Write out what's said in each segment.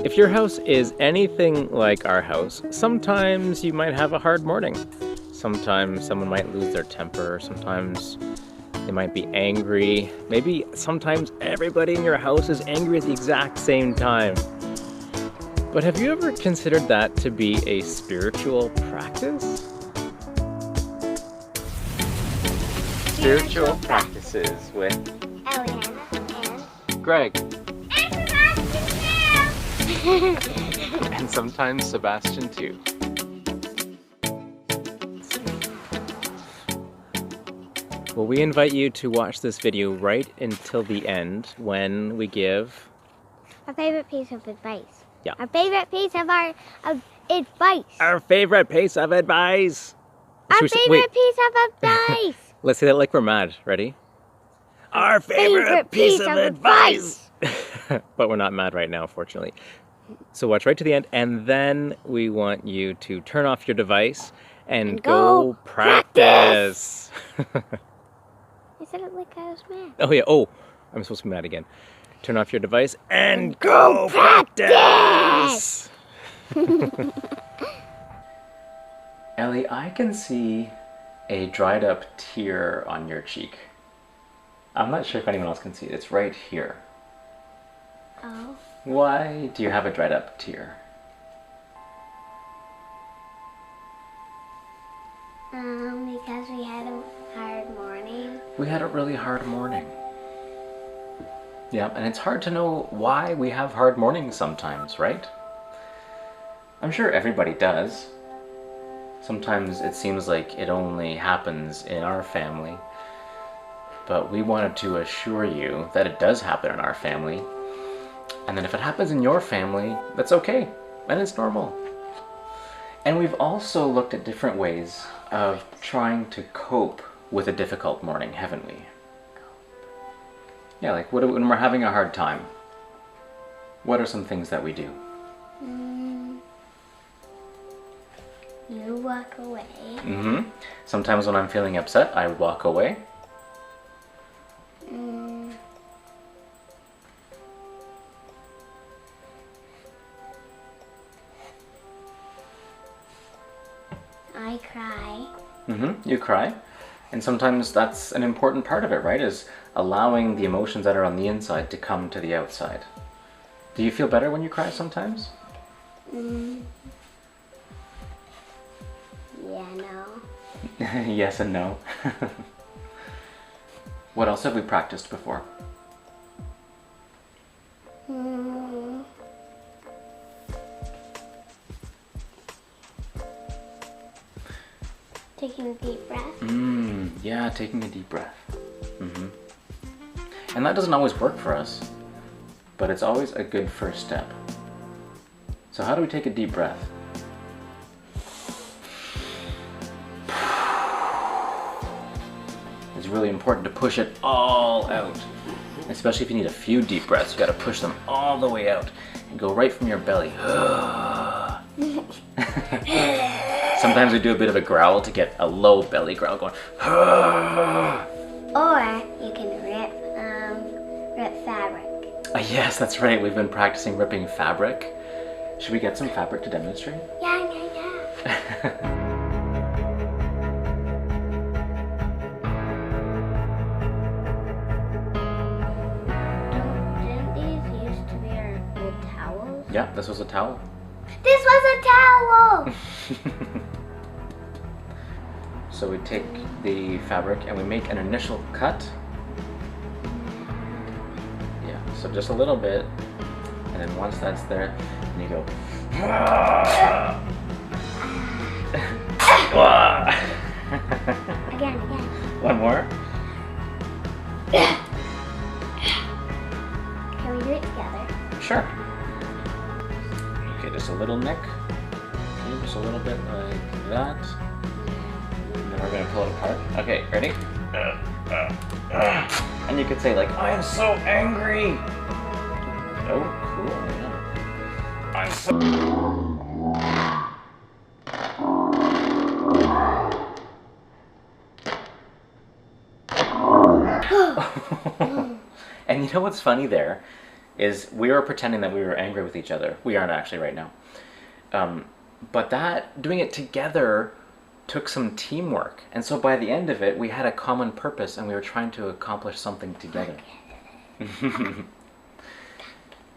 If your house is anything like our house, sometimes you might have a hard morning. Sometimes someone might lose their temper. Sometimes they might be angry. Maybe sometimes everybody in your house is angry at the exact same time. But have you ever considered that to be a spiritual practice? Spiritual practices with Eliana and Greg. Sebastian. And sometimes Sebastian too. Well, we invite you to watch this video right until the end when we give Our favorite piece of advice. Yeah. Our favorite piece of our advice. our favorite piece of advice. Our favorite piece of advice. Let's say that like we're mad. Ready? Our favorite piece of advice. But we're not mad right now, fortunately. So watch right to the end, and then we want you to turn off your device and go practice. I said it like I was mad. Oh yeah, oh, I'm supposed to be mad again. Turn off your device and go practice! Ellie, I can see a dried up tear on your cheek. I'm not sure if anyone else can see it. It's right here. Oh. Why do you have a dried up tear? Because we had a hard morning. We had a really hard morning. Yeah, and it's hard to know why we have hard mornings sometimes, right? I'm sure everybody does. Sometimes it seems like it only happens in our family. But we wanted to assure you that it does happen in our family. And then if it happens in your family, that's okay. And it's normal. And we've also looked at different ways of trying to cope with a difficult morning, haven't we? Yeah, like when we're having a hard time, what are some things that we do? You walk away. Mm-hmm. Sometimes when I'm feeling upset, I walk away. I cry. Mm-hmm. You cry. And sometimes that's an important part of it, right? Is allowing the emotions that are on the inside to come to the outside. Do you feel better when you cry sometimes? Yeah, no. Yes and no. What else have we practiced before? Taking a deep breath. Yeah, taking a deep breath. And that doesn't always work for us, but it's always a good first step. So how do we take a deep breath? It's really important to push it all out. Especially if you need a few deep breaths, you gotta push them all the way out and go right from your belly. Sometimes we do a bit of a growl to get a low belly growl going. Or you can rip fabric. Yes, that's right. We've been practicing ripping fabric. Should we get some fabric to demonstrate? Yeah. Didn't these used to be our old towels? Yeah, this was a towel. This was a towel! So we take the fabric and we make an initial cut. Yeah, so just a little bit. And then once that's there, then you go. Again. One more. Can we do it together? Sure. Okay, just a little nick. Okay, just a little bit like that. And then we're gonna pull it apart. Okay, ready? And you could say like, I am so angry. Oh, cool. Yeah. I'm so. And you know what's funny there is we were pretending that we were angry with each other. We aren't actually right now. But that, doing it together took some teamwork. And so by the end of it, we had a common purpose and we were trying to accomplish something together.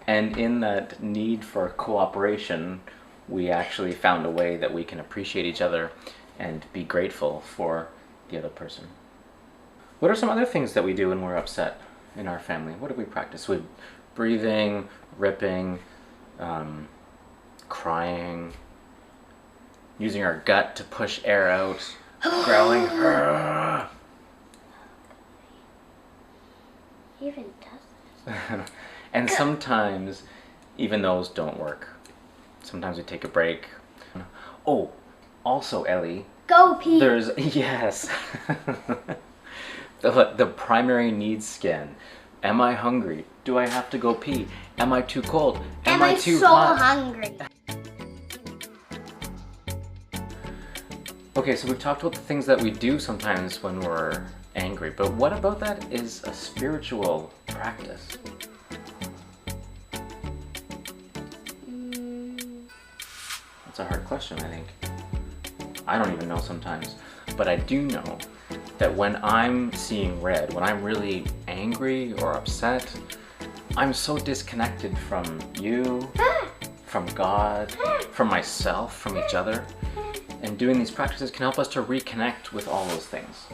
And in that need for cooperation, we actually found a way that we can appreciate each other and be grateful for the other person. What are some other things that we do when we're upset in our family? What do we practice? With breathing, ripping, crying, using our gut to push air out, growling. He even does this. And sometimes even those don't work. Sometimes we take a break. Oh, also Ellie, Go pee. there's, yes, the primary needs scan. Am I hungry? Do I have to go pee? Am I too cold? Am I too so hot? hungry? Okay, so we've talked about the things that we do sometimes when we're angry, but what about that is a spiritual practice? That's a hard question, I think. I don't even know sometimes, but I do know that when I'm seeing red, when I'm really angry or upset, I'm so disconnected from you, from God, from myself, from each other. And doing these practices can help us to reconnect with all those things.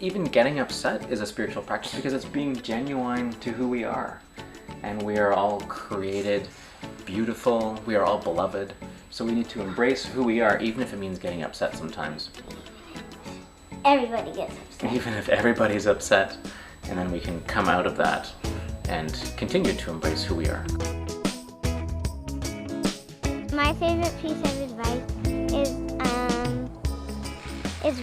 Even getting upset is a spiritual practice because it's being genuine to who we are. And we are all created beautiful, we are all beloved. So we need to embrace who we are, even if it means getting upset sometimes. Everybody gets upset. Even if everybody's upset, and then we can come out of that and continue to embrace who we are. My favorite piece of advice is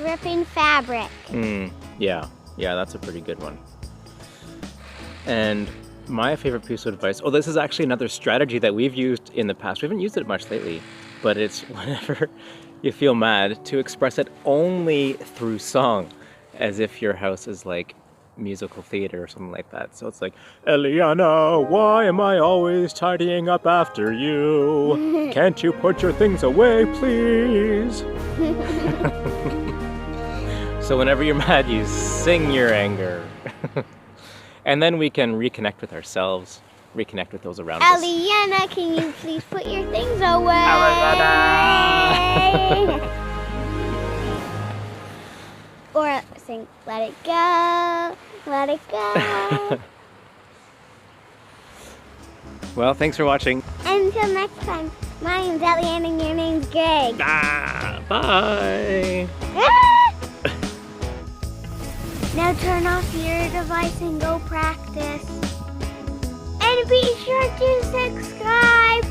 ripping fabric. Yeah, that's a pretty good one. And my favorite piece of advice, this is actually another strategy that we've used in the past. We haven't used it much lately, but it's whenever you feel mad, to express it only through song, as if your house is like musical theater or something like that. So it's like, Eliana, why am I always tidying up after you? Can't you put your things away, please? So whenever you're mad, you sing your anger. And then we can reconnect with ourselves, reconnect with those around us. Eliana, can you please put your things away? Or sing, let it go, let it go. Well, thanks for watching. Until next time, my name's Eliana and your name's Greg. Bye. Now turn off your device and go practice. And be sure to subscribe.